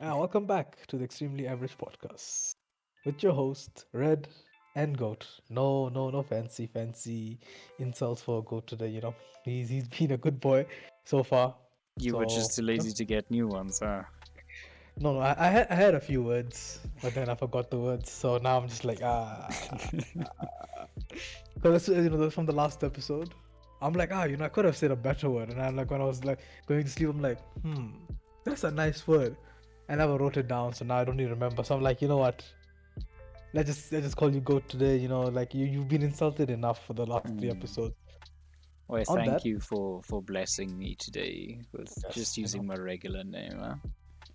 Welcome back to the Extremely Average Podcast with your host, Red and Goat. No fancy insults for Goat today. He's been a good boy so far. You were So just too lazy to get new ones, huh? no, I had a few words, but then I forgot the words. So now I'm just like because from the last episode. I'm like I could have said a better word, and I'm like when I was like going to sleep, I'm like that's a nice word. I never wrote it down, so now I don't even remember. So I'm like, you know what? Let's just call you Goat today. Like you've been insulted enough for the last three Mm. episodes. Well, On that, thank you for blessing me today with yes, just using my regular name,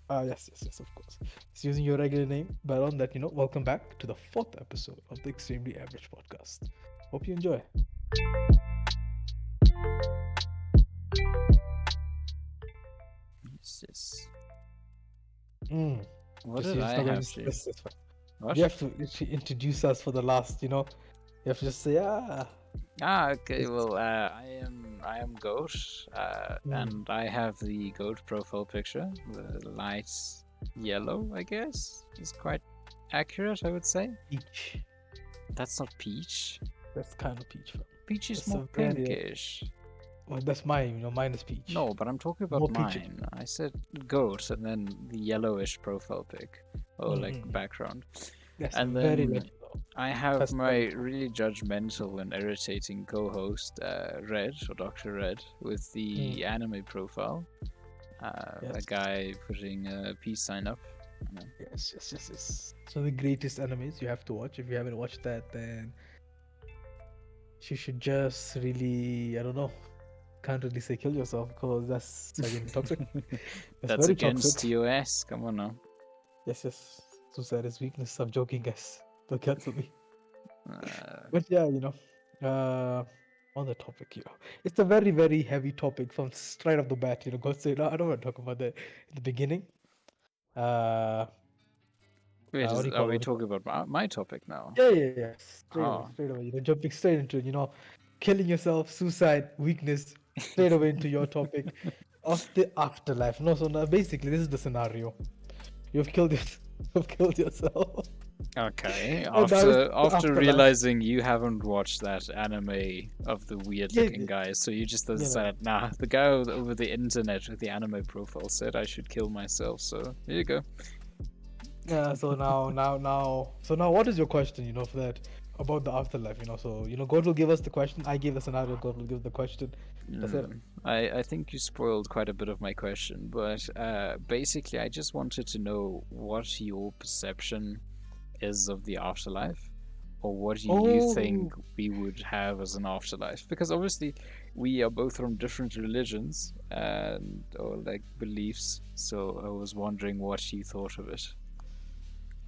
huh? yes, of course. It's using your regular name, but on that, welcome back to the fourth episode of the Extremely Average Podcast. Hope you enjoy. Yes, yes. Mm. What Just did it's I not going to have be to? stressed. You What? have to literally introduce us for the last. You have to just say Okay. It's, Well, I am Goat, mm, and I have the Goat profile picture. The light yellow, I guess, is quite accurate. I would say peach. that's not peach. That's kind of peach. Fam. Peach is That's more a very pinkish. well. That's mine. Mine is peach. No, but I'm talking More about peach. mine. I said goat and then the yellowish profile pic or like Mm-mm. background. That's And very then legible. I have my Pastel. really judgmental and irritating co host, Red or Dr. Red, with Mm. the anime profile. A Yes. guy putting a peace sign up. You know. Yes. So the greatest animes you have to watch. If you haven't watched that, then you should just really, I don't know, can't really say kill yourself because that's again toxic. That's That's very toxic. against TOS. Come on now. Yes. Suicide is weakness. I'm joking, guys. Don't cancel me. Uh, But yeah, on the topic, it's a very, very heavy topic from straight off the bat. God say, no, I don't want to talk about that in the beginning. Uh, Wait, what do you are call it? we What do you call talking it? about my topic now? Yeah. Oh. Straight away. Jumping straight into killing yourself, suicide, weakness, straight away into your topic of the afterlife. No, so now basically this is the scenario. You've killed your, you've killed yourself, Okay, and now it's the after afterlife. realizing you haven't watched that anime of the weird Yeah, looking guy, so you just you know. decided, nah, the guy over the internet with the anime profile said I should kill myself, so here you go. Yeah. So now, what is your question? For that about the afterlife. So God will give us the question. I give the scenario. God will give the question. That's it. I think you spoiled quite a bit of my question, but basically, I just wanted to know what your perception is of the afterlife, or what do you think Oh. we would have as an afterlife? Because obviously, we are both from different religions and or like beliefs. So I was wondering what you thought of it.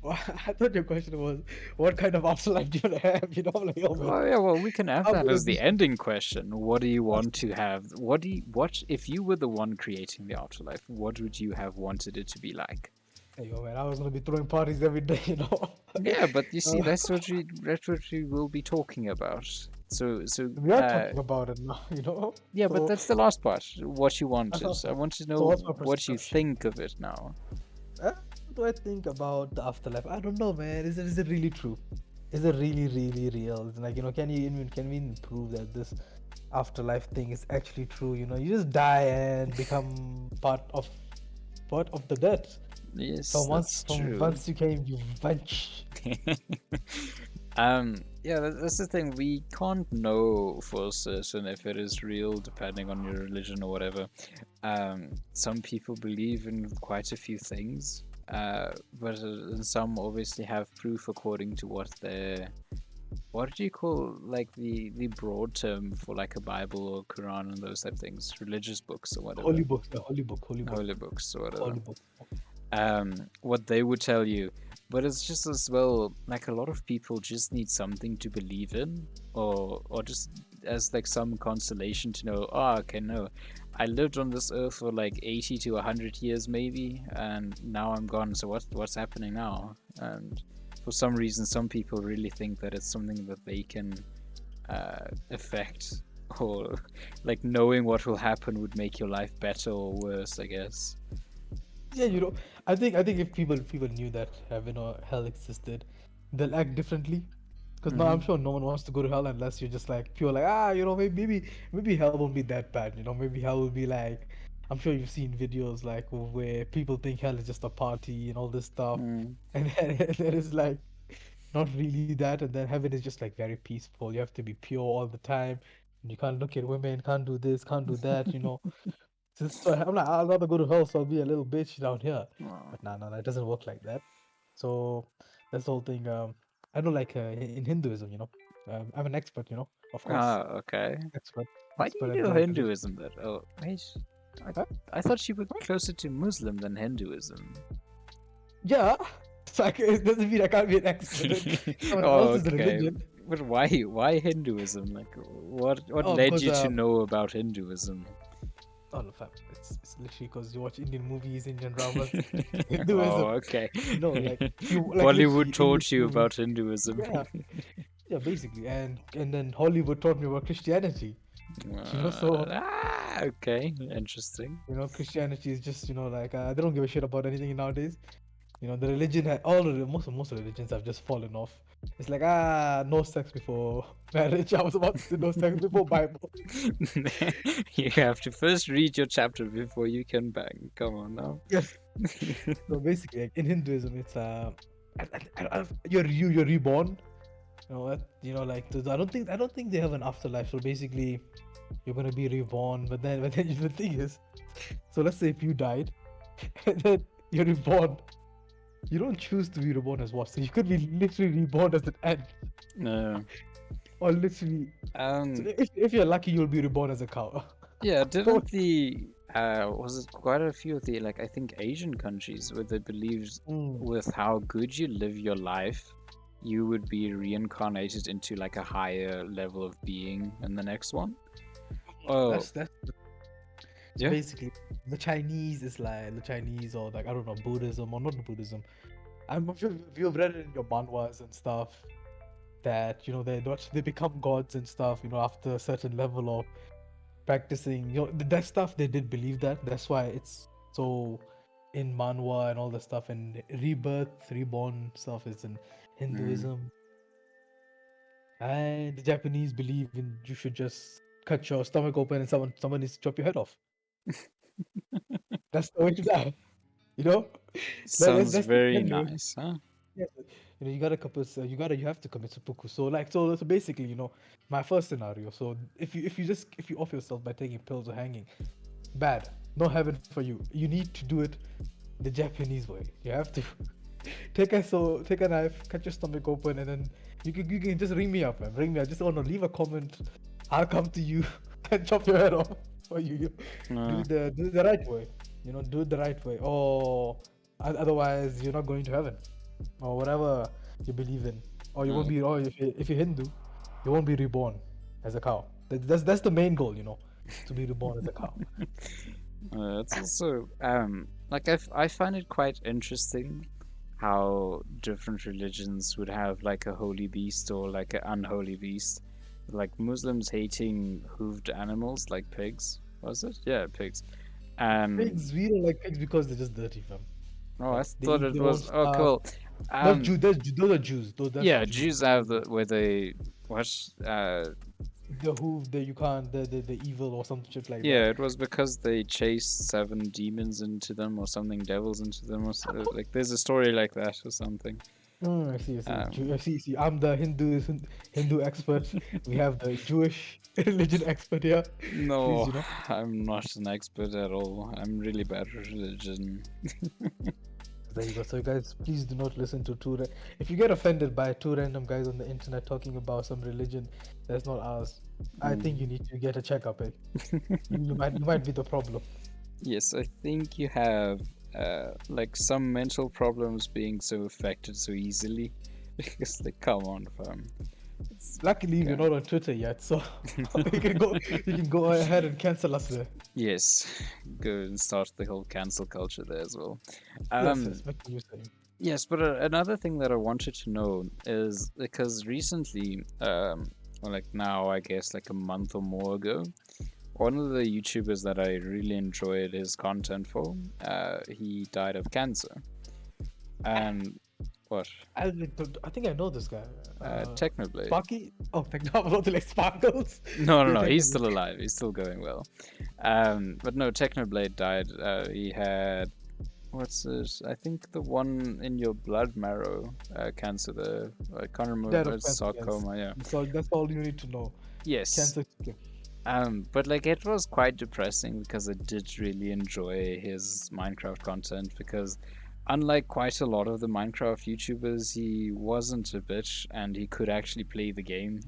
I thought your question was, what kind of afterlife do you want to have? I'm like, oh man, Oh yeah, well we can have I'm that gonna as the be. ending question. What do you want to have? What if you were the one creating the afterlife? What would you have wanted it to be like? Hey, oh man, I was gonna be throwing parties every day. Yeah, but you see, Uh, that's what we will be talking about. we are talking about it now. Yeah, but So that's the last part. What you I wanted. thought, I want to so know what's my what you perception? think of it now. What do I think about the afterlife? I don't know, man. Is it really true? Is it really, really real? It's like, can we even prove that this afterlife thing is actually true? You just die and become part of the dead. Yes, From once that's from true. once you came, you vanish. Yeah, that's the thing. We can't know for certain if it is real, depending on your religion or whatever. Some people believe in quite a few things, but some obviously have proof according to what do you call like the broad term for like a Bible or Quran and those type of things, religious books or Holy whatever, book, yeah, holy book, holy books or whatever. holy book. What they would tell you. But it's just as well like a lot of people just need something to believe in, or just as like some consolation to know. Oh, okay, no, I lived on this earth for like 80 to 100 years maybe, and now I'm gone. So what's happening now? And for some reason, some people really think that it's something that they can affect, or like knowing what will happen would make your life better or worse, I guess. Yeah, I think if people knew that heaven or hell existed, they'll act differently. Because now I'm Mm-hmm. sure no one wants to go to hell unless you're just like pure like maybe hell won't be that bad. Maybe hell will be like, I'm sure you've seen videos like where people think hell is just a party and all this stuff, Mm. and then it's like not really that, and then heaven is just like very peaceful. You have to be pure all the time. And you can't look at women, can't do this, can't do that. So I'm like, I'd rather go to hell, so I'll be a little bitch down here. Oh. But nah, it doesn't work like that. So that's the whole thing. I know, like in Hinduism, I'm an expert, of course, Ah, okay. expert, Why do expert you at do the religion. Hinduism then? Oh, wait. I, Huh? I thought you were Huh? closer to Muslim than Hinduism. Yeah. So it doesn't mean I can't be an expert in someone Oh, else's okay. religion. But why Hinduism? Like, what Oh, led because you to know about Hinduism? oh no, fam, it's literally because you watch Indian movies, Indian dramas, Oh, Hinduism. okay. Like if you like Bollywood literally English taught you movies. about Hinduism. Yeah, yeah, basically, and then Hollywood taught me about Christianity. So Okay, interesting. Christianity is just like they don't give a shit about anything nowadays. The religion all of the most religions have just fallen off. It's like no sex before marriage. I was about to say no sex before Bible. You have to first read your chapter before you can bang. Come on now. Yes. So basically, like, in Hinduism, it's you're reborn. Like I don't think they have an afterlife. So basically, you're gonna be reborn. But then the thing is, so let's say if you died, and then you're reborn. You don't choose to be reborn as what? So you could be literally reborn as an ant, No. or literally. So Um. if you're lucky, you'll be reborn as a cow. Yeah. So Didn't the was it quite a few of the like I think Asian countries where they believed mm, with how good you live your life, you would be reincarnated into like a higher level of being in the next one. Oh, that's so yeah. basically the Chinese is like the Chinese or like I don't know Buddhism or not Buddhism. I'm sure you've read it in your manhwas and stuff that they become gods and stuff after a certain level of practicing that stuff. They did believe that. That's why it's so in manhwa and all the stuff, and rebirth reborn stuff is in Mm. Hinduism. And the Japanese believe in you should just cut your stomach open and someone needs to chop your head off. That's the way to die. you know Sounds that's the very general. nice, huh? Yes, you have to commit seppuku. So basically, my first scenario. So if you off yourself by taking pills or hanging, bad. No heaven for you. You need to do it the Japanese way. You have to take a knife, cut your stomach open, and then you can just ring me up, man. Ring me. I just want to leave a comment. I'll come to you and chop your head off for you. Do Uh, it the right way. Do it the right way. Or otherwise, you're not going to heaven or whatever you believe in. Or you won't uh, be. Or if you're Hindu, you won't be reborn as a cow. That's the main goal. To be reborn as a cow. it's also like I find it quite interesting how different religions would have like a holy beast or like an unholy beast. Like Muslims hating hooved animals like pigs, was it? Yeah, pigs. And Pigs, we don't like pigs because they're just dirty, fam. oh, I Like they thought eat it their own was oh stuff. cool. Those Um, Jews, those are Jews. That's yeah, Jews. Jews have the where they what The who the you can't the evil or some shit like that. yeah, it was because they chased seven demons into them or something, devils into them, or like there's a story like that or something. I see. I see. Um, I see. I'm the Hindu expert. We have the Jewish religion expert here. Please, no, I'm not an expert at all. I'm really bad at religion. there you go. So, guys, please do not listen to if you get offended by two random guys on the internet talking about some religion that's not ours, I think you need to get a checkup. You might be the problem. Yes, I think you have like some mental problems being so affected so easily. Because like, come on, fam. Luckily, we're Okay. not on Twitter yet, so you can go ahead and cancel us there. Yes, go and start the whole cancel culture there as well. Yes, what you saying? Yes, but another thing that I wanted to know is because recently, or like now, I guess like a month or more ago, one of the YouTubers that I really enjoyed his content for, he died of cancer. And what? I think I know this guy. Technoblade. Sparky? Oh, Technoblade, like Sparkles. No, no, Yeah, no. He's Technoblade. still alive. He's still going well. But no, Technoblade died. He had what's this? I think the one in your blood marrow cancer. I can't remember. Dead If of it's cancer, yes. sarcoma. Yeah. That's all you need to know. Yes. Cancer. Okay. But like it was quite depressing because I did really enjoy his Minecraft content because unlike quite a lot of the Minecraft YouTubers, he wasn't a bitch and he could actually play the game.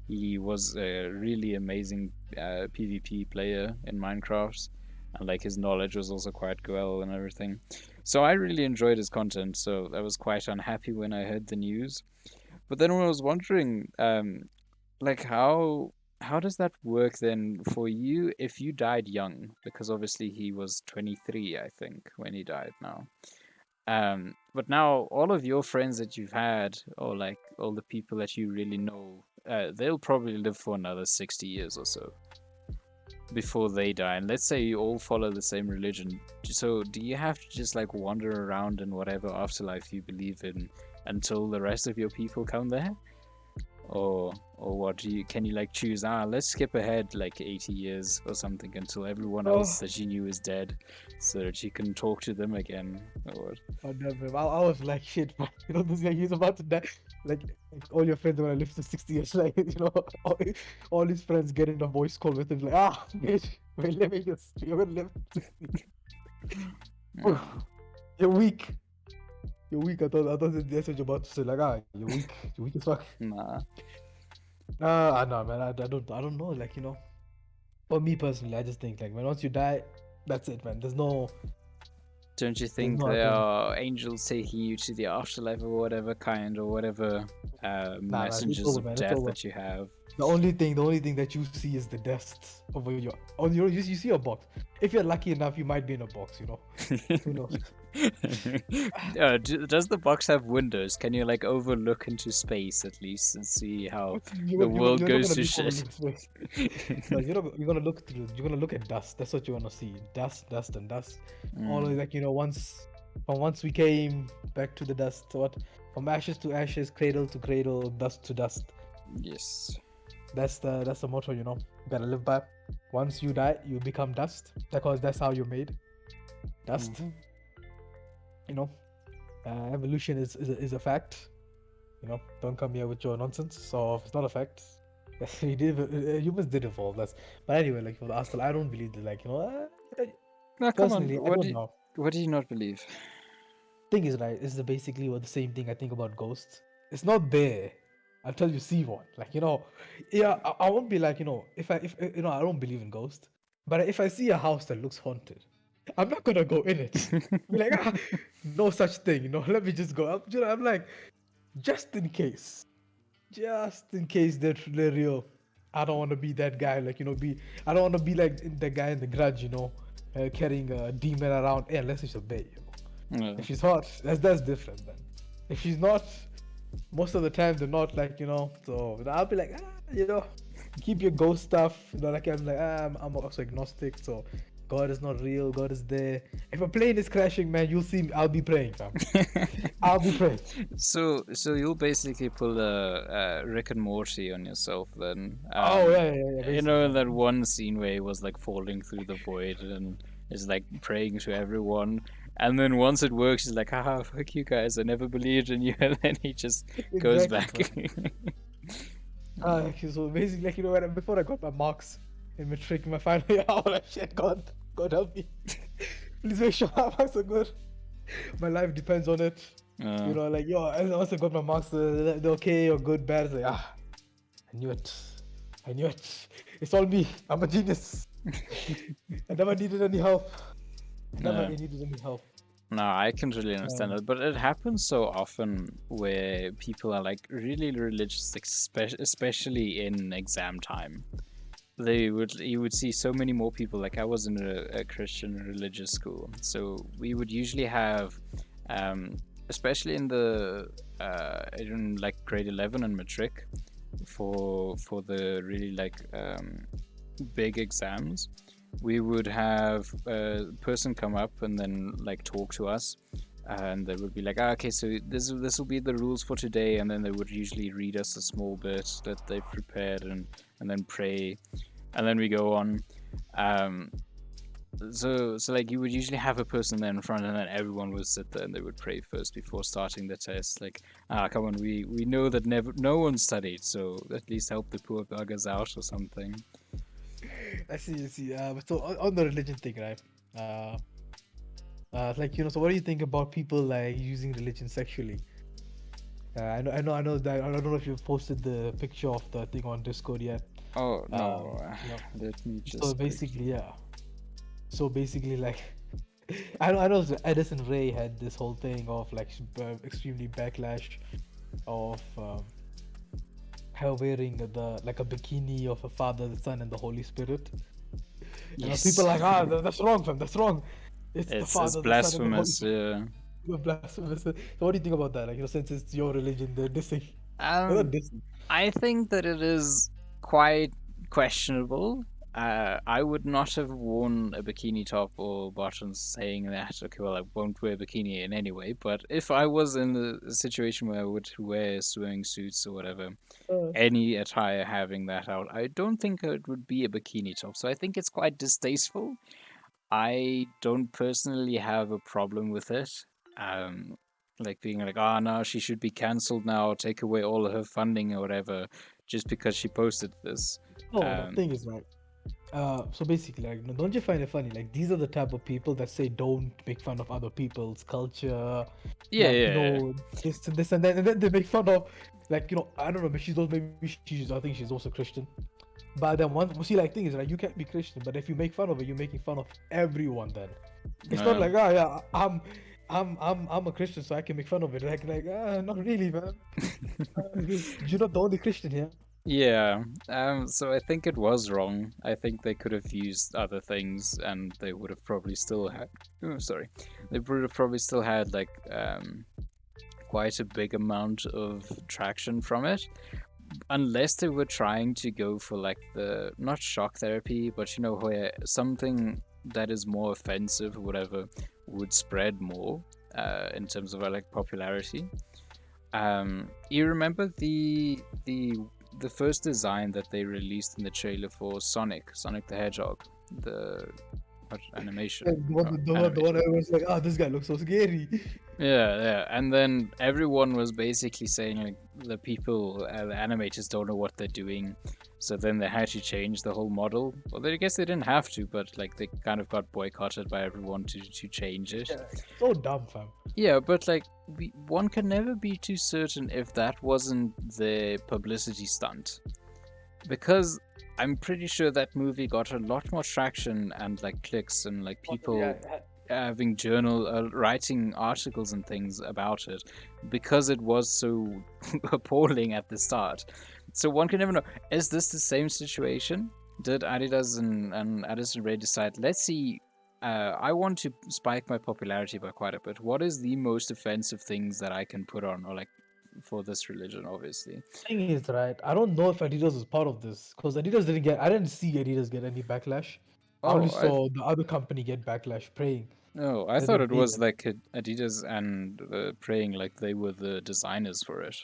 He was a really amazing PvP player in Minecraft, and like his knowledge was also quite well and everything. So I really enjoyed his content. So I was quite unhappy when I heard the news. But then when I was wondering, like how does that work then for you if you died young? Because obviously he was 23, I think, when he died now. But now all of your friends that you've had, or like all the people that you really know, they'll probably live for another 60 years or so before they die. And let's say you all follow the same religion. So do you have to just like wander around in whatever afterlife you believe in until the rest of your people come there? Or what do you can you like choose, let's skip ahead like 80 years or something until everyone else that you knew is dead so that you can talk to them again, or what? Oh, damn, I was like, shit, man. You know, this guy, he's about to die. Like all your friends are gonna live to 60 years. Like, you know, all his friends get in a voice call with him, like, bitch, we're living this. You're gonna live to 60. Yeah. You're weak. You're weak. I thought that's what you're about to say. Like, you're weak. You're weak as fuck. Nah. I know, man. I don't know. Like, you know, for me personally, I just think like, when once you die, that's it, man. Don't you think no there alternative. are angels taking you to the afterlife or whatever kind or whatever Nah, it's messengers over, of man. It's death over. that you have? The only thing that you see is the dust over your. Oh, you see a box. If you're lucky enough, you might be in a box. You know, who knows? Does the box have windows? Can you like overlook into space at least and see how What the world you're not goes gonna to be shit? space. No, you're gonna look through. You're gonna look at dust. That's what you wanna see. Dust, and dust. All Mm, like, you know, once we came back to the dust. What from ashes to ashes, cradle to cradle, dust to dust. yes. That's the motto. You know, you gotta live by. Once you die, you become dust because that's how you're made. Dust. Mhm. You know, evolution is a fact. You know, don't come here with your nonsense. So if it's not a fact, yes, we did. Humans did evolve. But anyway, like for the Astal, I don't believe that. Like, you know, Now, come on. personally, I don't know. What do you not believe? Thing is, right, is basically what the same thing I think about ghosts. It's not there until you see one. Like, you know, yeah, I won't be like, you know, if you know, I don't believe in ghosts, but if I see a house that looks haunted, I'm not gonna go in it. Be like, no such thing. You know, let me just go. I'm like, just in case. Just in case they're real. I don't want to be that guy. Like, you know, I don't want to be like the guy in The Grudge. You know, carrying a demon around. Yeah, unless it's a bae. You know, Yeah. if she's hot, that's different. Then, if she's not, most of the time they're not. Like, you know, so I'll be like, you know, keep your ghost stuff. You know, like I'm like, I'm also agnostic. So God is not real. God is there. If a plane is crashing, man, you'll see me. I'll be praying, fam. I'll be praying. So you'll basically pull a Rick and Morty on yourself then. Oh yeah, You basically. know Yeah. that one scene where he was like falling through the void and is like praying to everyone, and then once it works, he's like, "Haha, fuck you guys! I never believed in you," and then he just goes Exactly, back. fam. So basically, like, you know, before I got my marks in matric, my final year, I was like, shit, God help me. Please make sure my marks are good. My life depends on it. You know, like, yo, and once I got my marks, they're okay or good, bad. It's like, I knew it. I knew it. It's all me. I'm a genius. I never needed any help. Never Yeah. needed any help. No, I can really understand Um, that, but it happens so often where people are like really religious, especially in exam time. You would see so many more people. Like I was in a Christian religious school, so we would usually have, especially in like grade 11 and matric, for the really like big exams, we would have a person come up and then like talk to us, and they would be like, okay, so this will be the rules for today, and then they would usually read us a small bit that they've prepared, and then pray, and then we go on. Um, so like you would usually have a person there in front, and then everyone would sit there and they would pray first before starting the test. Like, come on, we know that no one studied, so at least help the poor buggers out or something. I see. I see. But so on the religion thing, right? Like so what do you think about people like using religion sexually? I know that I don't know if you've posted the picture of the thing on Discord yet. Oh Um, no, you know, let me so just basically, quickly. yeah. So basically, like, I know Edison Ray had this whole thing of like extremely backlash of her wearing the like a bikini of a Father, the Son, and the Holy Spirit. People Yes, are like, that's wrong, fam. That's wrong. It's the it's Father, the Son, and the Holy blasphemous. Spirit. Yeah. You're blasphemous. So what do you think about that? Like, since it's your religion, they're dissing. They're not Um, dissing. I think that it is quite questionable. I would not have worn a bikini top or bottoms saying that, okay, well, I won't wear a bikini in any way. But if I was in the situation where I would wear swimming suits or whatever, Uh, any attire having that out, I don't think it would be a bikini top. So I think it's quite distasteful. I don't personally have a problem with it. Um, like being like, oh no, she should be cancelled now, take away all of her funding or whatever, just because she posted this. no, Um, thing is right. So basically, like, don't you find it funny? Like, these are the type of people that say don't make fun of other people's culture, yeah, like, yeah, this and that, and then they make fun of, like, I don't know, but I think she's also Christian. But then see, like, thing is, like, you can't be Christian, but if you make fun of it, you're making fun of everyone. Then it's not yeah. like, oh yeah, I'm a Christian, so I can make fun of it. Not really, man. You're not the only Christian here. Yeah, so I think it was wrong. I think they could have used other things, and they would have probably still had. Oh, sorry, they would have probably still had like quite a big amount of traction from it, unless they were trying to go for like the not shock therapy, but where something that is more offensive or whatever would spread more in terms of like popularity. You remember the first design that they released in the trailer for Sonic the Hedgehog, the animation, And the one animated. everyone's like, this guy looks so scary. Yeah, yeah, and then everyone was basically saying like the people, the animators don't know what they're doing, so then they had to change the whole model. Well, I guess they didn't have to, but like they kind of got boycotted by everyone to change it. Yeah, so dumb, fam. Yeah, but like one can never be too certain if that wasn't the publicity stunt, because I'm pretty sure that movie got a lot more traction and like clicks and like Yeah, people having writing articles and things about it because it was so appalling at the start. So one can never know, is this the same situation? Did Adidas and Addison Rae decide, let's see, I want to spike my popularity by quite a bit, what is the most offensive things that I can put on, or like for this religion, obviously. thing is, right, I don't know if Adidas was part of this because I didn't see Adidas get any backlash. I only Oh, I saw the other company get backlash praying no, I thought that it they was get. like Adidas and praying like they were the designers for it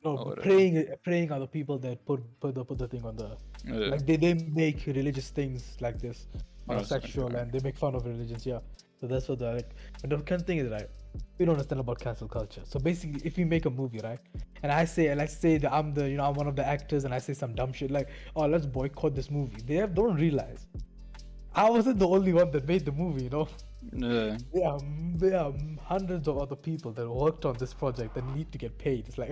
No, or but whatever. praying are the people that put the thing on the, Uh, like they make religious things like this no, are it's sexual okay. and they make fun of religions. Yeah, so that's what they're like. But the kind of thing is, right, we don't understand about cancel culture. So basically, if we make a movie, right, and let's say that I'm one of the actors and I say some dumb shit like, oh, let's boycott this movie. Don't realize I wasn't the only one that made the movie. Uh, There are hundreds of other people that worked on this project that need to get paid. It's like,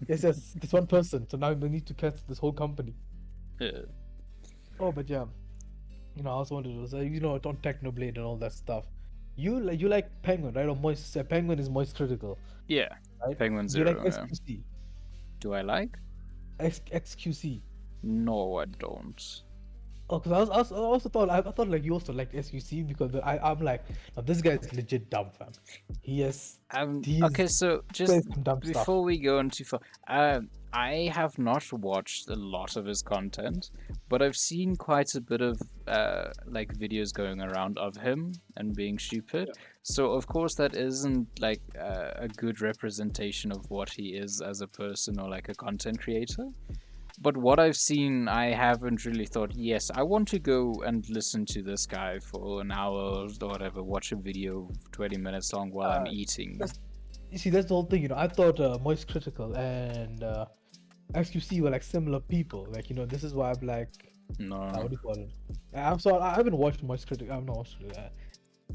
it's just this one person, so now we need to cancel this whole company. uh, Oh, but yeah, I also wanted to say, on Technoblade and all that stuff. You like Penguin, right? Or Moist Penguin is Moist Critical, yeah, right? Penguin Do you like Zero. Yeah. XQC? Do I like? XQC. No, I don't. Oh, because I also thought I thought like you also liked SUC because I'm like, now this guy is legit dumb, fam. He is he Okay, is so just says some dumb stuff. before we go on too far, I have not watched a lot of his content, but I've seen quite a bit of like videos going around of him and being stupid. Yeah. So of course that isn't like a good representation of what he is as a person or like a content creator. But what I've seen, I haven't really thought, yes, I want to go and listen to this guy for an hour or whatever, watch a video 20 minutes long while I'm Uh, eating. that's you see that's the whole thing. I thought Moist Critical and XQC were like similar people. Like this is why I'm like, No. what do you call it? I'm sorry, I haven't watched Moist Critical. I've not watched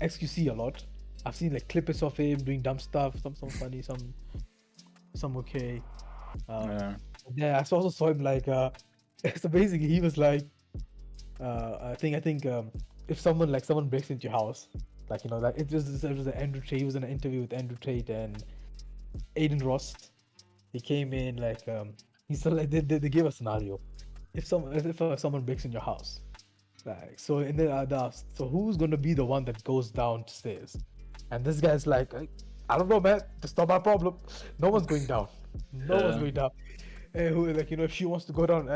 XQC a lot. I've seen like clips of him doing dumb stuff. Some funny, some okay. Um, Yeah. yeah, I also saw him like so basically he was like I think if someone breaks into your house, like like it was an Andrew Tate. He was in an interview with Andrew Tate and Aiden Ross. He came in like he said like they gave a scenario. If someone breaks in your house, like so and then they asked, so who's gonna be the one that goes downstairs? And this guy's like, I don't know, man. That's not my problem. No one's going down. No one's Yeah. going down. And who like if she wants to go down,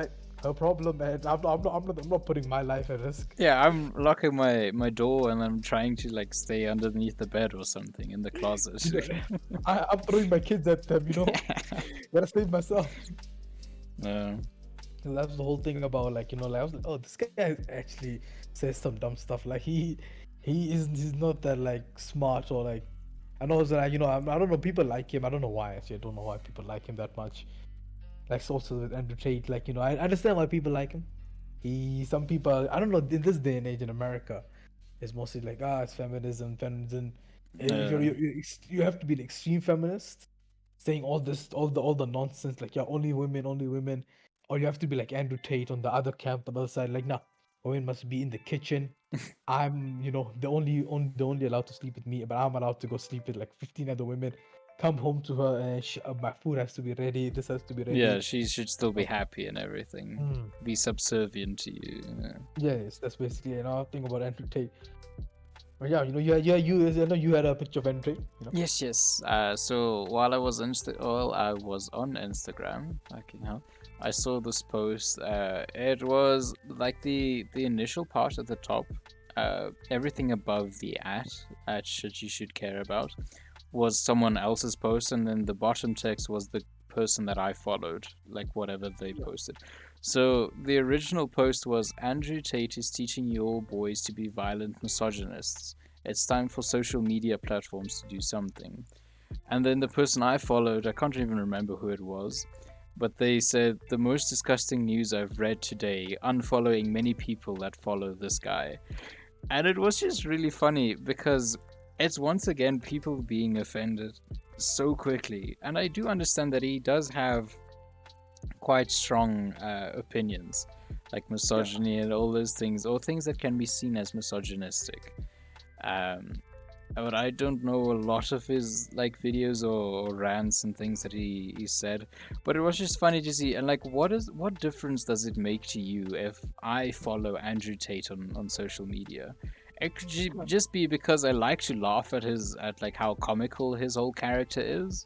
her problem, man. I'm not putting my life at risk. Yeah, I'm locking my door and I'm trying to like stay underneath the bed or something in the closet. You know, I'm throwing my kids at them. Gotta save myself. No. And that's the whole thing about like like I was like, oh, this guy actually says some dumb stuff. Like he's not that like smart or like I know it's like I don't know, people like him. I don't know why actually. I don't know why people like him that much. Like it's also with Andrew Tate. Like I understand why people like him. Some people I don't know in this day and age in America, it's mostly like it's feminism. Yeah. You have to be an extreme feminist, saying all this, all the nonsense, like yeah, only women, or you have to be like Andrew Tate on the other camp, on the other side, like nah, women must be in the kitchen. I'm, the only allowed to sleep with me, but I'm allowed to go sleep with like 15 other women. Come home to her and my food has to be ready. This has to be Yeah, ready. she should still be happy and everything. Mm. Be subservient to you. Yeah. Yes, that's basically thing about Andrew Tate. But yeah, I know you had a picture of Andrew Tate. Yes, yes. So while I was on Instagram, fucking hell, I saw this post. It was like the initial part at the top. Everything above the at should you should care about was someone else's post, and then the bottom text was the person that I followed, like whatever they posted. So the original post was Andrew Tate is teaching your boys to be violent misogynists. It's time for social media platforms to do something. And then the person I followed, I can't even remember who it was, but they said the most disgusting news I've read today, unfollowing many people that follow this guy. And it was just really funny because it's once again people being offended so quickly. And I do understand that he does have quite strong opinions, like misogyny and all those things, or things that can be seen as misogynistic. Um, but I don't know a lot of his like videos or rants and things that he said. But it was just funny to see. And like, what difference does it make to you if I follow Andrew Tate on social media? It could just be because I like to laugh at like how comical his whole character is,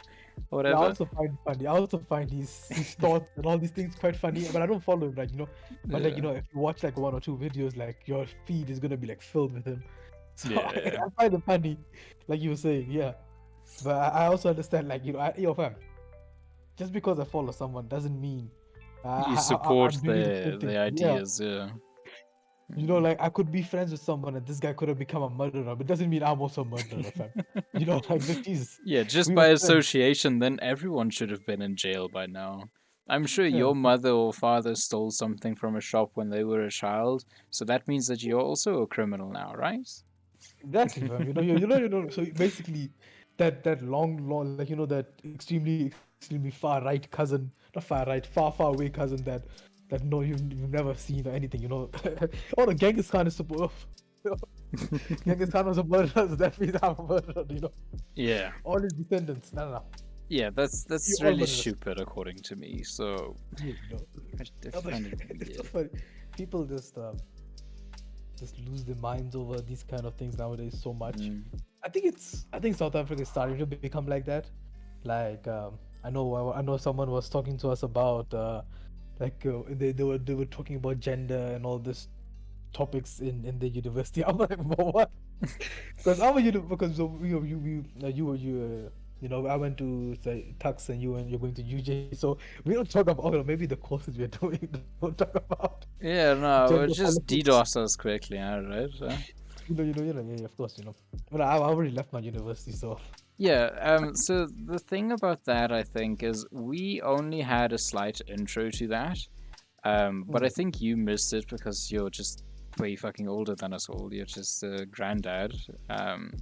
or Yeah, I whatever. also find funny. I also find his thoughts and all these things quite funny. But I don't follow him, But like Yeah, if you watch like one or two videos, like your feed is gonna be like filled with him. So I yeah. find it funny, like you were saying, yeah. But I also understand, like fam. Just because I follow someone doesn't mean You support I'm doing the same the thing. Yeah, ideas. Yeah. like I could be friends with someone and this guy could have become a murderer, but it doesn't mean I'm also a murderer, fam. Like the Jesus, Yeah, just we by were friends. association, then everyone should have been in jail by now. I'm sure Yeah, your mother or father stole something from a shop when they were a child, so that means that you're also a criminal now, right? exactly, fam. So basically, that long, like that extremely far right cousin, not far right, far away cousin that no you've never seen or anything. Oh, the Genghis Khan is supposed. Genghis Khan was a murderer, so that means I'm a murderer. Yeah. All his descendants. No. Yeah, You that's all really murderers. stupid according to me. So Yeah, I No, but find it it's so weird. funny. People just just lose their minds over these kind of things nowadays so much. Mm. I think South Africa is starting to become like that. Like I know someone was talking to us about they were talking about gender and all this topics in the university. I'm like, what? Because because I went to say Tux and you're going to UJ, so we don't talk about maybe the courses we're doing. Don't talk about Yeah, no, gender it just politics. DDoS us quickly, right? Yeah, of course. But I already left my university, so Yeah, so the thing about that, I think, is we only had a slight intro to that. But I mm. think you missed it because you're just way fucking older than us all. You're just a granddad.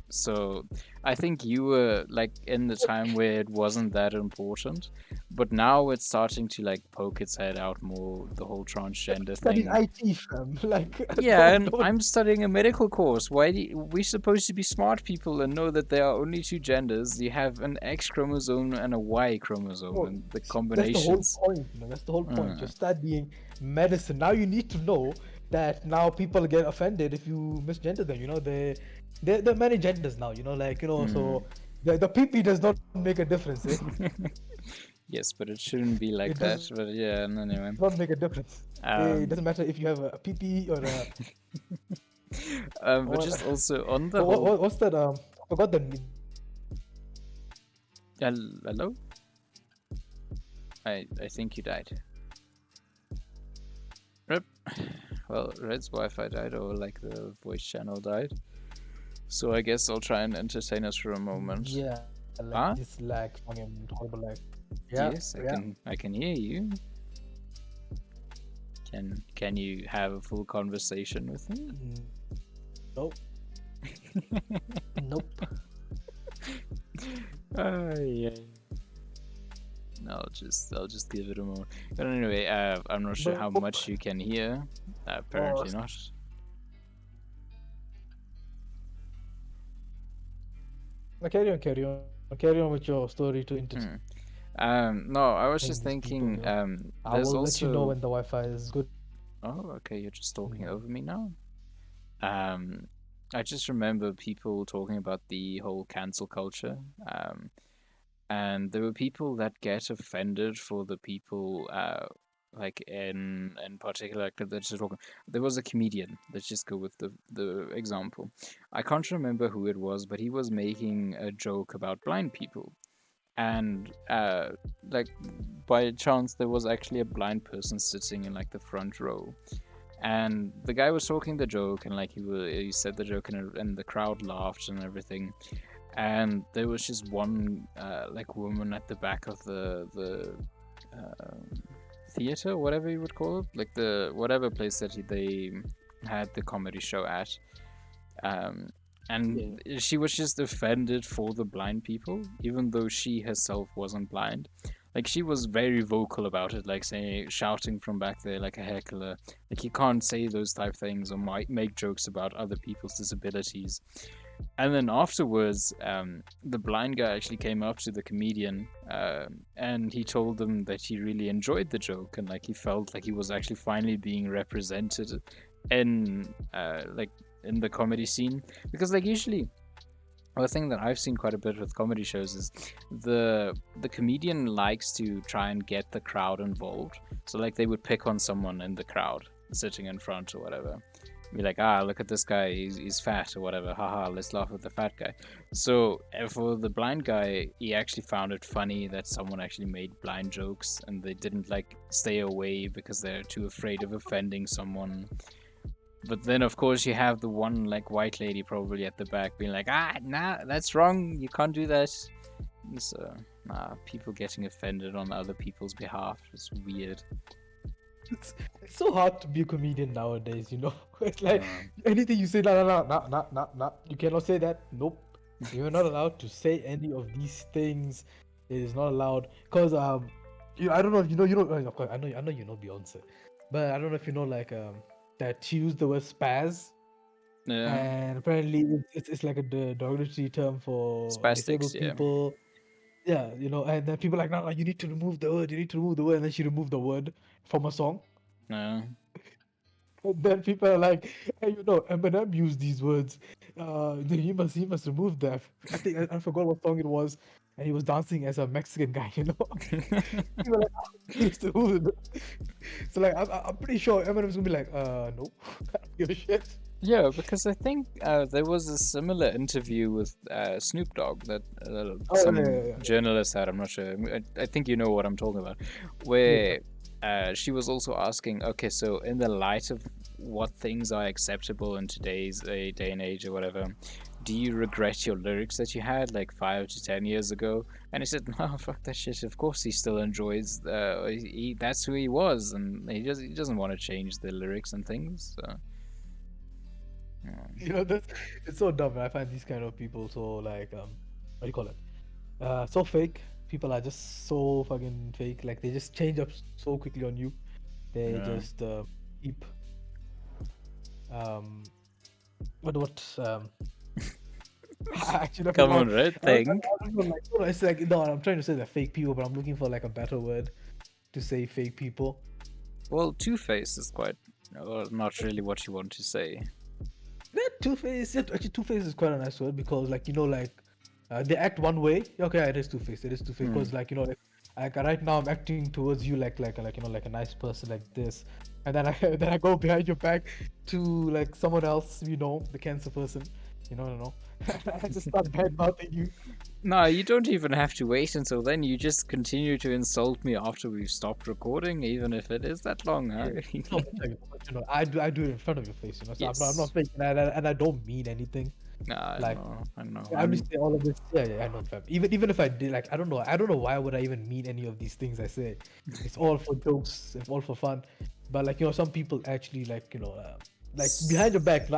So I think you were like in the time where it wasn't that important, but now it's starting to like poke its head out more. The whole transgender Studied thing. IT, fam. Like, Yeah, and don't. I'm studying a medical course. We're supposed to be smart people and know that there are only two genders. You have an X chromosome and a Y chromosome, Oh, and the that's the whole combinations. point. That's the whole point. You're Uh, studying medicine. Now you need to know that now people get offended if you misgender them. There are many genders now. So mm. the PP does not make a difference. Eh? Yes, but it shouldn't be It like does that. But yeah, anyway. not make a difference. It Um, doesn't matter if you have a PP or a but or just also on the whole. what's that? I forgot the Hello? I think you died. Rip. Well, Red's Wi-Fi died, or like the voice channel died. So I guess I'll try and entertain us for a moment. yeah, like Ah, this lag, fucking horrible lag. Yeah, yes, yeah. I can hear you. Can you have a full conversation with me? Mm, nope, nope. Yeah. No, I'll just give it a moment. But anyway, I'm not sure how Nope. much you can hear. Oh, Apparently not. carry on with your story to Hmm. No, I was entertain just these people. thinking. I There's will let you know also. when the Wi-Fi is good. Oh, okay. You're just talking Mm. over me now. Um, I just remember people talking about the whole cancel culture. And there were people that get offended for the people like in particular like let's just talk, there was a comedian, let's just go with the example. I can't remember who it was, but he was making a joke about blind people, and like by chance there was actually a blind person sitting in like the front row, and the guy was talking the joke, and like he said the joke, and the crowd laughed and everything, and there was just one like woman at the back of the um, theater, whatever you would call it, like the whatever place that they had the comedy show at, um, Yeah. and she was just offended for the blind people, even though she herself wasn't blind. Like she was very vocal about it, like saying, shouting from back there like a heckler. Like you can't say those type things or might make jokes about other people's disabilities. And then afterwards, the blind guy actually came up to the comedian, and he told them that he really enjoyed the joke, and like he felt like he was actually finally being represented in like in the comedy scene, because like usually one thing that I've seen quite a bit with comedy shows is the comedian likes to try and get the crowd involved. So like they would pick on someone in the crowd sitting in front or whatever, be like, look at this guy, he's fat or whatever, haha, let's laugh at the fat guy. So for the blind guy, he actually found it funny that someone actually made blind jokes, and they didn't like stay away because they're too afraid of offending someone. But then of course you have the one like white lady probably at the back being like, nah, that's wrong, you can't do that. So people getting offended on other people's behalf is weird. It's so hard to be a comedian nowadays. It's like uh, anything you say, no, no, no, no, no, no, no. You cannot say that. Nope. You're not allowed to say any of these things. It is not allowed. Cause I don't know if of course I know you know Beyonce, but I don't know if you know like that she used the word spaz, yeah, and apparently it's like a derogatory term for spastics, disabled yeah. people. Yeah, and then people are like, no, no, you need to remove the word. You need to remove the word, and then she removed the word from a song. No. And then people are like, hey, Eminem used these words. He must remove them. I think I forgot what song it was, and he was dancing as a Mexican guy. People are like, "Oh, he used to remove it." So like, I'm pretty sure Eminem's gonna be like, no, I don't give a shit. Yeah, because I think there was a similar interview with Snoop Dogg that Oh yeah, some yeah, yeah, journalist had. I'm not sure. I think you know what I'm talking about. yeah. Where she was also asking, okay, so in the light of what things are acceptable in today's day and age or whatever, do you regret your lyrics that you had like 5 to 10 years ago? And he said, no, fuck that shit. Of course, he still enjoys. That's who he was, and he doesn't want to change the lyrics and things. So, yeah. That's it's so dumb. I find these kind of people so like what do you call it? So fake. People are just so fucking fake. Like they just change up so quickly on you. They Yeah. just keep um what I actually don't Come forgot. on, right? I Think. don't know, like no, it's like no, I'm trying to say they're fake people, but I'm looking for like a better word to say fake people. Well, Two Face is quite, not really what you want to say. That Two Face, yeah, actually Two Face is quite a nice word because like like they act one way. Okay, yeah, it is Two Face. It is Two Face Hmm. because like like right now I'm acting towards you like like a nice person like this, and then I then I go behind your back to like someone else, the cancer person, no. I just start bad mouthing you. No, you don't even have to wait until then. You just continue to insult me after we've stopped recording, even if it is that long, huh? Yeah. No, but I do it in front of your face, so I'm not Yes. faking and I don't mean anything. Nah, I Like know. I know. I'm just saying all of this. Yeah, yeah, I know, fam. Even if I did, like, I don't know why would I even mean any of these things I say. It's all for jokes, it's all for fun. But like some people actually like behind your back.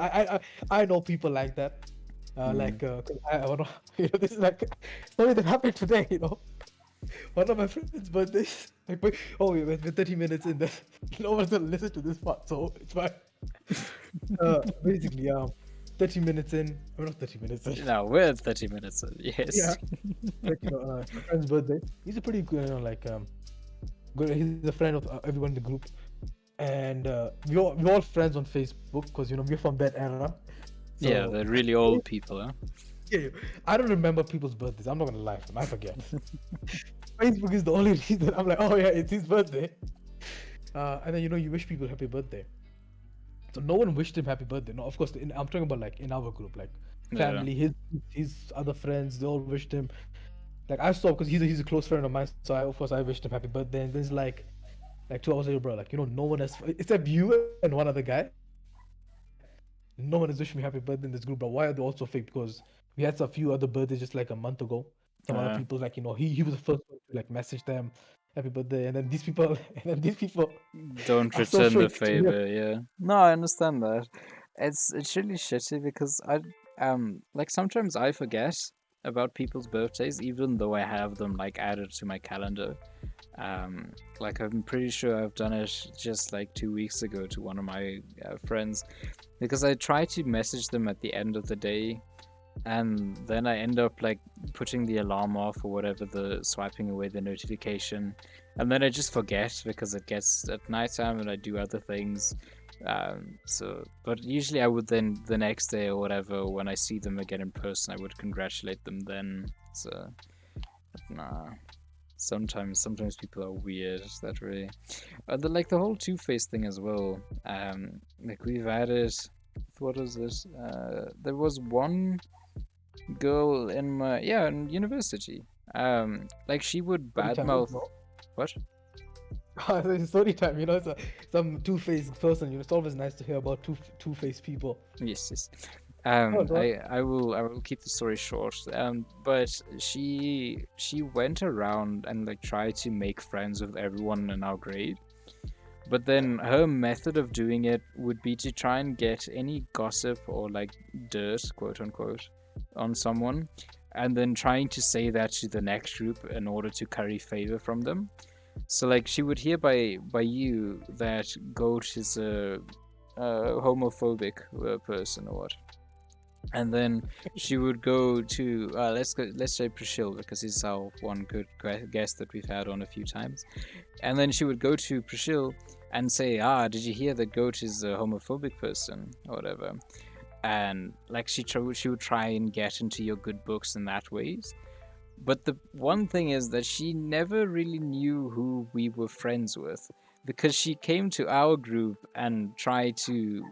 I know people like that. Hmm. Like 'cause I wanna, this is like something that happened today. One of my friends' birthdays. Like, we're 30 minutes in. There. No one's gonna listen to this part, so it's fine. Basically, 30 minutes in. I'm not 30 minutes in. No, we're at 30 minutes. Yeah, Yes. like my friend's birthday. He's a pretty good, good. He's a friend of everyone in the group, and we're all friends on Facebook because we're from that era. Yeah, So they're really old people, huh? yeah, I don't remember people's birthdays. I'm not gonna lie, fam, I forget. Facebook is the only reason I'm like, oh yeah, it's his birthday. And then you wish people happy birthday. So no one wished him happy birthday. No, of course, I'm talking about like in our group, like Yeah. family, his other friends, they all wished him. Like I saw because he's a close friend of mine, so of course I wished him happy birthday. And then it's like 2 hours later, bro, like no one has except you and one other guy. No one has wished me happy birthday in this group, but why are they also fake? Because we had a few other birthdays just like a month ago. Some other people like he was the first one to like message them happy birthday, and then these people and then these people Don't are so return the fake to me. favor, yeah. No, I understand that. It's really shitty because like sometimes I forget about people's birthdays even though I have them like added to my calendar. Like I'm pretty sure I've done it just like 2 weeks ago to one of my friends because I try to message them at the end of the day and then I end up like putting the alarm off or whatever, the swiping away the notification, and then I just forget because it gets at nighttime and I do other things. But usually I would then the next day or whatever, when I see them again in person, I would congratulate them then. So, but nah. Sometimes people are weird. That really, the whole Two Face thing as well. Like we've added, what was this? There was one girl in my in university. Like she would Story time, badmouth. What? it's story time. Some two-faced person. It's always nice to hear about two-faced people. Yes, yes. Oh god. I will keep the story short. But she went around and like tried to make friends with everyone in our grade. But then her method of doing it would be to try and get any gossip or like dirt, quote unquote, on someone, and then trying to say that to the next group in order to curry favor from them. So like she would hear by you that Goat is a homophobic person or what. And then she would go to let's say Prashil, because he's our one good guest that we've had on a few times. And then she would go to Prashil and say, did you hear that Goat is a homophobic person or whatever? And like she would try and get into your good books in that ways. But the one thing is that she never really knew who we were friends with, because she came to our group and tried to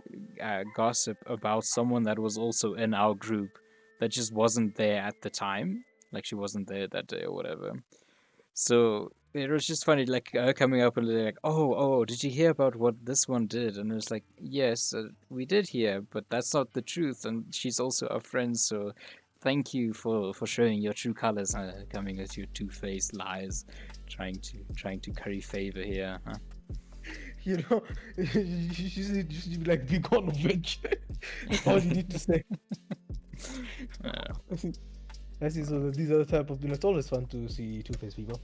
gossip about someone that was also in our group that just wasn't there at the time. Like she wasn't there that day or whatever. So it was just funny, like her coming up and like, oh, did you hear about what this one did? And it was like, yes, we did hear, but that's not the truth. And she's also our friend, so thank you for showing your true colors, coming with your two-faced lies, trying to curry favor here. Huh? You know, you should be like, be gone, bitch. That's all you need to say. I see. So these are the type of, it's always fun to see two-faced people.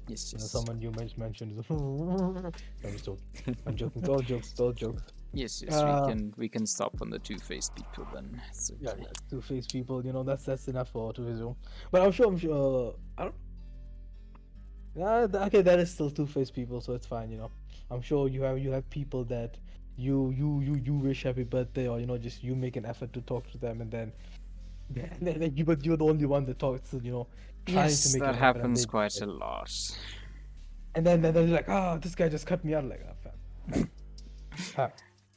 Yes, You know, yes. someone you mentioned is. I'm just joking. I'm joking. It's all jokes. It's all jokes. Yes, we can stop on the two-faced people then. It's Yeah, okay. two-faced people. You know, that's enough for two-faced people. But I'm sure. I don't. Okay, that is still two-faced people, so it's fine. You know, I'm sure you have people that you wish happy birthday, or just you make an effort to talk to them, and then but you're the only one that talks. Trying to Yes, make that an effort, and happens they quite a lot. then they're like, this guy just cut me out. Like, fam.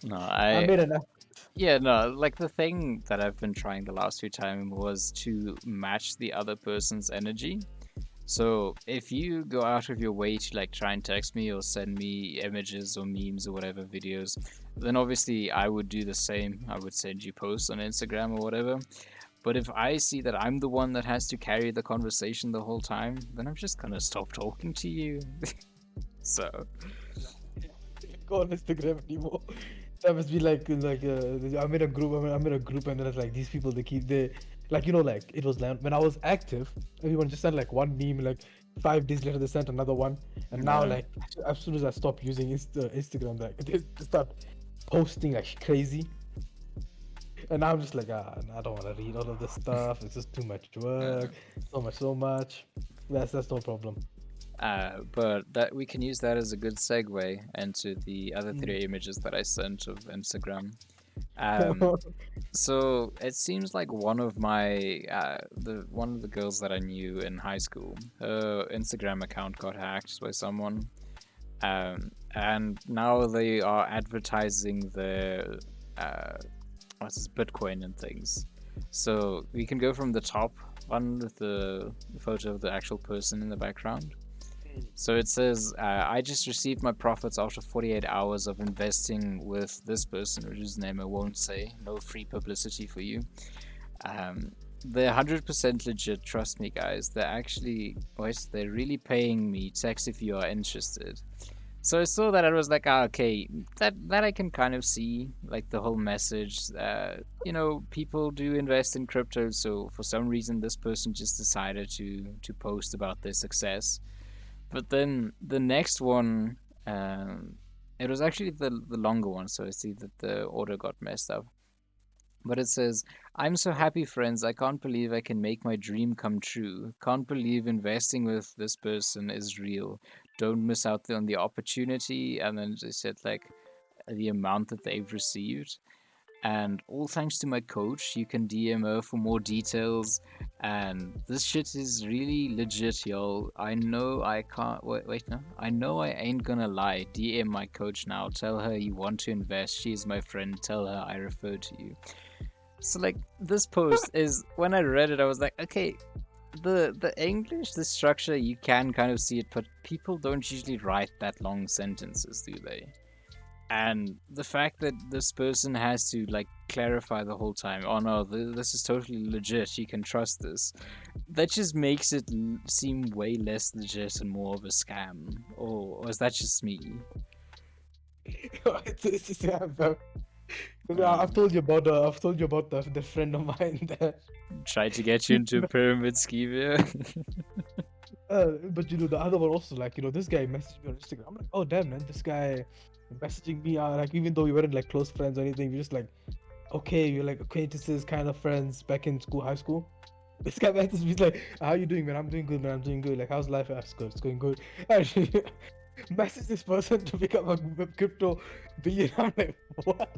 No, I made an effort. yeah, no, like the thing that I've been trying the last few times was to match the other person's energy. So if you go out of your way to like try and text me or send me images or memes or whatever videos, then obviously I would do the same. I would send you posts on Instagram or whatever. But if I see that I'm the one that has to carry the conversation the whole time, then I'm just gonna stop talking to you. So Go on Instagram anymore. That must be like I'm in a group. I'm in a group, and then it's like these people. They like like it was when I was active. Everyone just sent like one meme. Like 5 days later, they sent another one. And now yeah. like as soon as I stop using Instagram, like they start posting like crazy. And I'm just like, I don't want to read all of this stuff. It's just too much Uh, work. So much. That's no problem. but that we can use that as a good segue into the other Mm. three images that I sent of Instagram. Um, so it seems like one of the girls that I knew in high school, her Instagram account got hacked by someone, and now they are advertising their what's this, Bitcoin and things. So we can go from the top one with the photo of the actual person in the background. So it says, I just received my profits after 48 hours of investing with this person, whose name I won't say. No free publicity for you. Um, they're 100% legit, trust me, guys. They're really paying me. Text if you are interested. So I saw that, I was like, okay, that I can kind of see, like the whole message. People do invest in crypto, so for some reason, this person just decided to post about their success. But then the next one, it was actually the longer one, so I see that the order got messed up. But it says, I'm so happy, friends. I can't believe I can make my dream come true. Can't believe investing with this person is real. Don't miss out on the opportunity. And then they said, like, the amount that they've received. And all thanks to my coach, you can DM her for more details. And this shit is really legit, y'all. I know I can't. Wait, no. I know I ain't gonna lie. DM my coach now. Tell her you want to invest. She's my friend. Tell her I referred to you. So, like, this post is, when I read it, I was like, okay, the English, the structure, you can kind of see it, but people don't usually write that long sentences, do they? And the fact that this person has to like clarify the whole time, oh no, this is totally legit, you can trust this, that just makes it seem way less legit and more of a scam. Or is that just me? Yeah, bro. I've um, told you about the friend of mine that. Try to get you into a pyramid scheme here. But the other one also, like, this guy messaged me on Instagram. I'm like, oh damn, man, this guy messaging me, like, even though we weren't like close friends or anything, we just like okay, you're like acquaintances, kind of friends back in school, high school. This guy messages me, he's like, how you doing, man? I'm doing good, man. I'm doing good. Like, how's life? That's good. It's going good. Actually, message this person to become a crypto billionaire. I'm like, what?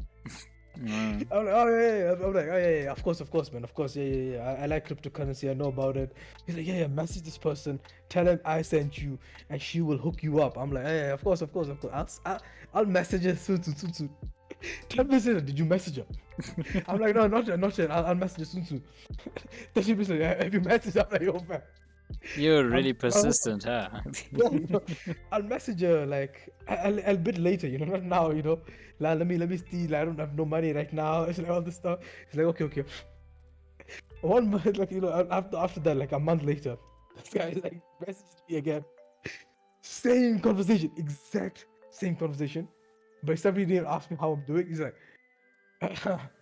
Mm. I'm like, oh yeah. I'm like, oh yeah. Of course, man. Of course, yeah. I like cryptocurrency. I know about it. He's like, yeah. Message this person. Tell him I sent you, and she will hook you up. I'm like, yeah. Of course. I'll message her soon. 10 minutes later, did you message her? I'm like, no, not yet. I'll message her soon. Then she be like, have you messaged her? I'm like, yo, man. You're I'll, really I'll, persistent, huh? I'll message her like a bit later, not now, let me see. Like, I don't have no money right now. It's like all this stuff. It's like okay. 1 month, like after that, like a month later, this guy is like messaged me again. Same conversation, exact same conversation. But somebody didn't ask me how I'm doing. He's like,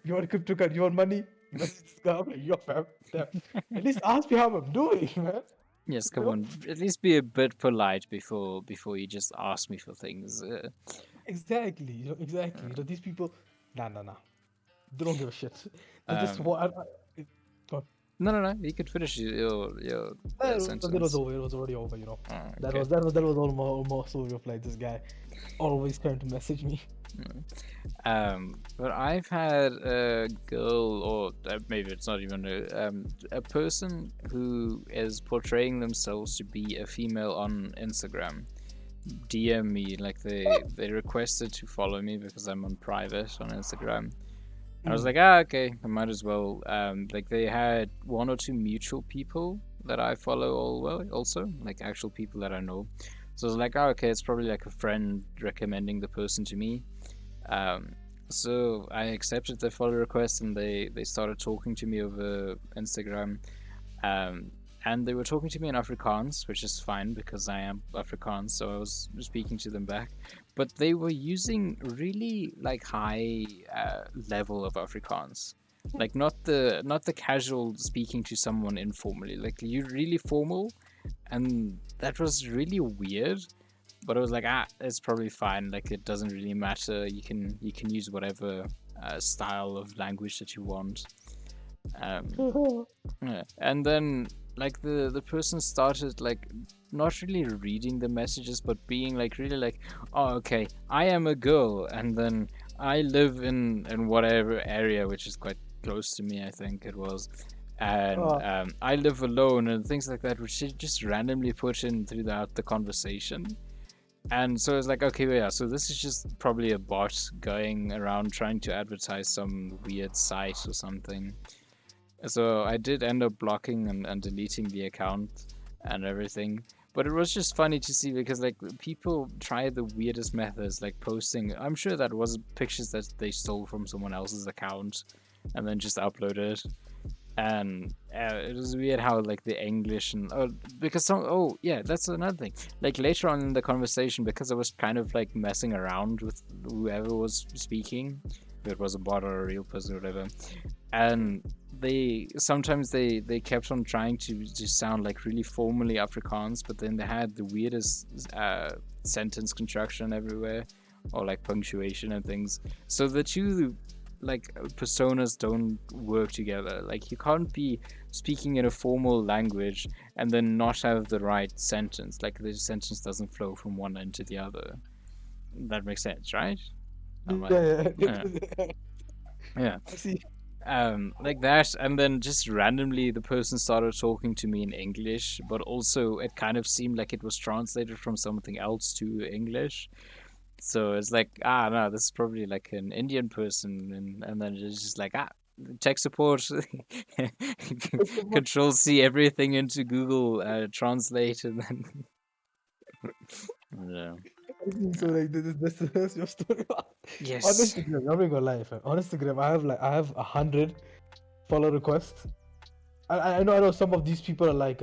you want a crypto card? You want money? Message this guy. I'm like, yo, fam. Damn. At least ask me how I'm doing, man. Yes, You come know? on. At least be a bit polite before you just ask me for things. Exactly. These people, nah. They don't give a shit. They just Um, want. But no. You could finish your it was sentence. over. It was already over. That Okay. was almost over. Of like this guy, always trying to message me. But I've had a girl, or maybe it's not even a person who is portraying themselves to be a female on Instagram. DM me, like they requested to follow me because I'm on private on Instagram. I was like, okay, I might as well. Like they had one or two mutual people that I follow also, like actual people that I know. So I was like, okay, it's probably like a friend recommending the person to me. Um, so I accepted the follow request, and they started talking to me over Instagram. Um, and they were talking to me in Afrikaans, which is fine because I am Afrikaans, so I was speaking to them back. But they were using really like high level of Afrikaans, like not the casual speaking to someone informally, like you really formal, and that was really weird. But I was like, it's probably fine. Like it doesn't really matter. You can use whatever style of language that you want. Um, yeah. And then like the person started like not really reading the messages, but being like really like, oh okay, I am a girl, and then I live in whatever area, which is quite close to me, I think it was. And Oh, I live alone and things like that, which she just randomly put in throughout the conversation. And so it's like, okay, well, yeah, so this is just probably a bot going around trying to advertise some weird site or something. So I did end up blocking and deleting the account and everything. But it was just funny to see because like people try the weirdest methods, like posting. I'm sure that was pictures that they stole from someone else's account and then just uploaded. And it was weird how like the English and because some yeah, that's another thing. Like later on in the conversation, because I was kind of like messing around with whoever was speaking, if it was a bot or a real person or whatever, and they kept on trying to just sound like really formally Afrikaans, but then they had the weirdest sentence construction everywhere, or like punctuation and things. So the two like personas don't work together. Like you can't be speaking in a formal language and then not have the right sentence. Like the sentence doesn't flow from one end to the other. That makes sense, right? Am I? Yeah. yeah. Yeah. I see. Like that, and then just randomly the person started talking to me in English, but also it kind of seemed like it was translated from something else to English. So it's like, no, this is probably like an Indian person, and then it's just like, tech support, Control C everything into Google Translate, and then yeah. So like that's your story. On Yes. Instagram, I'm not gonna lie, fam. On Instagram, I have 100 follow requests. I know some of these people are like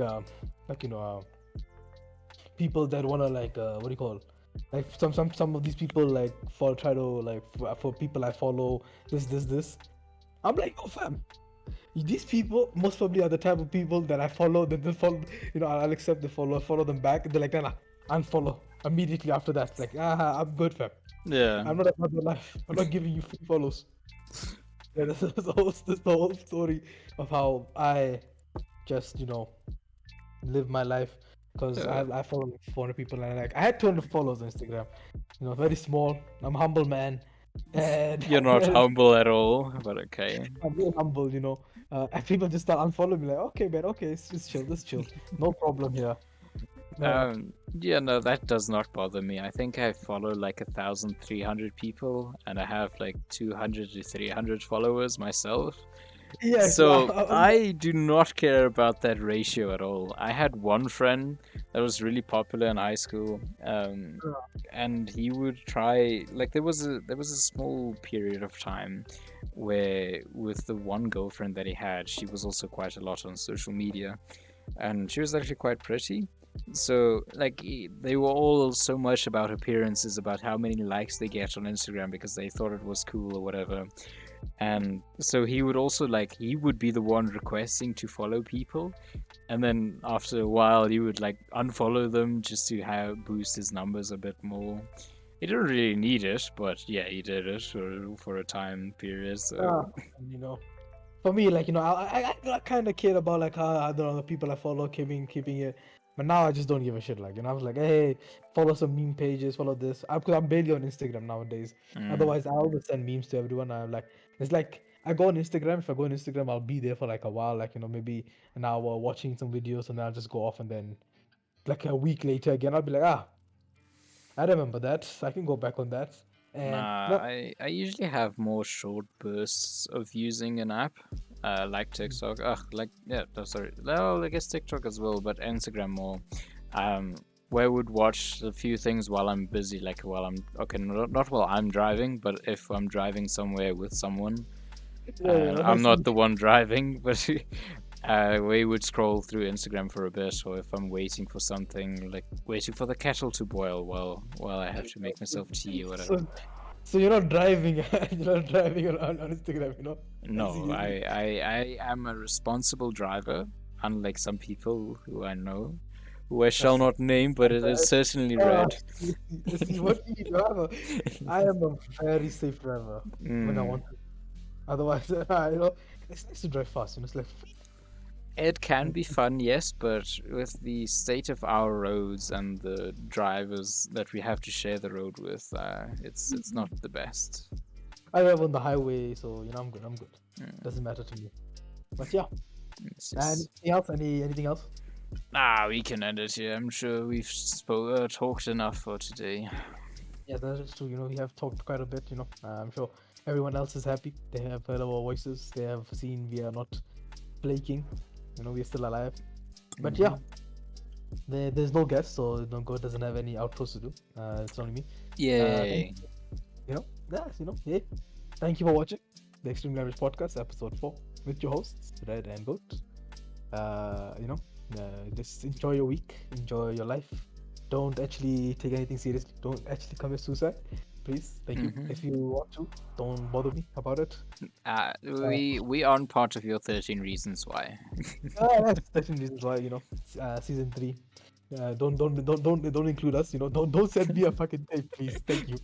people that wanna like what do you call, like some of these people like try to like for people I follow this. I'm like, oh fam, these people most probably are the type of people that I follow, that they follow, I'll accept the follow them back. They're like, nah, unfollow immediately after that. It's like, I'm good, fam. Yeah. I'm not about your life. I'm not giving you free follows. Yeah, this is the whole story of how I just live my life because I Uh, I follow like 400 people and I had 200 followers on Instagram. Very small. I'm a humble man, and you're not humble at all, but okay. I'm very humble. And people just start unfollowing me like, okay, man, okay, it's just chill, just chill, no problem here. Uh, Yeah, no, that does not bother me. I think I follow like 1,300 people, and I have like 200 to 300 followers myself. yeah, so So I do not care about that ratio at all. I had one friend that was really popular in high school, and he would try like there was a small period of time where with the one girlfriend that he had, she was also quite a lot on social media, and she was actually quite pretty. So like they were all so much about appearances, about how many likes they get on Instagram because they thought it was cool or whatever. And so he would also like he would be the one requesting to follow people, and then after a while he would like unfollow them just to have boost his numbers a bit more. He didn't really need it, but yeah, he did it for a time period. uh, So you know, for me, like I kind of care about like how the people I follow keeping it, but now I just don't give a shit. Like I was like, hey, follow some meme pages, follow this. Because I'm barely on Instagram nowadays. mm, Otherwise, I always send memes to everyone. I'm like, it's like I go on Instagram. If I go on Instagram, I'll be there for like a while, like maybe an hour watching some videos, and then I'll just go off, and then like a week later again, I'll be like, I remember that. I can go back on that. And nah, I usually have more short bursts of using an app, like TikTok. Ugh, like yeah, no, sorry, well, I guess TikTok as well, but Instagram more. Um, where I would watch a few things while I'm busy, like while I'm okay, not while I'm driving, but if I'm driving somewhere with someone, and I I'm see. not the one driving, but we would scroll through Instagram for a bit, or if I'm waiting for something, like waiting for the kettle to boil while I have to make myself tea or whatever. So, so you're not driving, you're not driving on Instagram. I see No, you. I am a responsible driver, unlike some people who I know, who I shall That's not name, but it is certainly red. see what you driver. I am a very safe driver when I Mm. want to. Otherwise, it's nice to drive fast. It's like It can be fun, yes, but with the state of our roads and the drivers that we have to share the road with, it's not the best. I drive on the highway, so I'm good. I'm good. Mm, Doesn't matter to me. But yeah. it's just Anything else? Anything else? we can end it here. I'm sure we've talked enough for today. Yeah, that is true. We have talked quite a bit. I'm sure everyone else is happy. They have heard our voices. They have seen we are not flaking. We're still alive. But yeah, Mhm. there's no guest, so God doesn't have any outros to do. It's only me. Thank Yay! yes, hey, thank you for watching the Extreme Language Podcast, episode 4, with your hosts, Red and Goat. Just enjoy your week, enjoy your life. Don't actually take anything seriously. Don't actually commit suicide, please. Thank you. Mhm. If you want to, don't bother me about it. Uh, We aren't part of your 13 reasons why. that's definitely reasons why season 3. Don't include us. Don't send me a fucking tape, please. Thank you.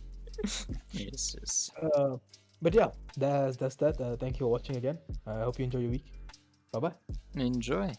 Yes, yes. Uh, but yeah, that's that. Thank you for watching again. I hope you enjoy your week. Bye bye. Enjoy.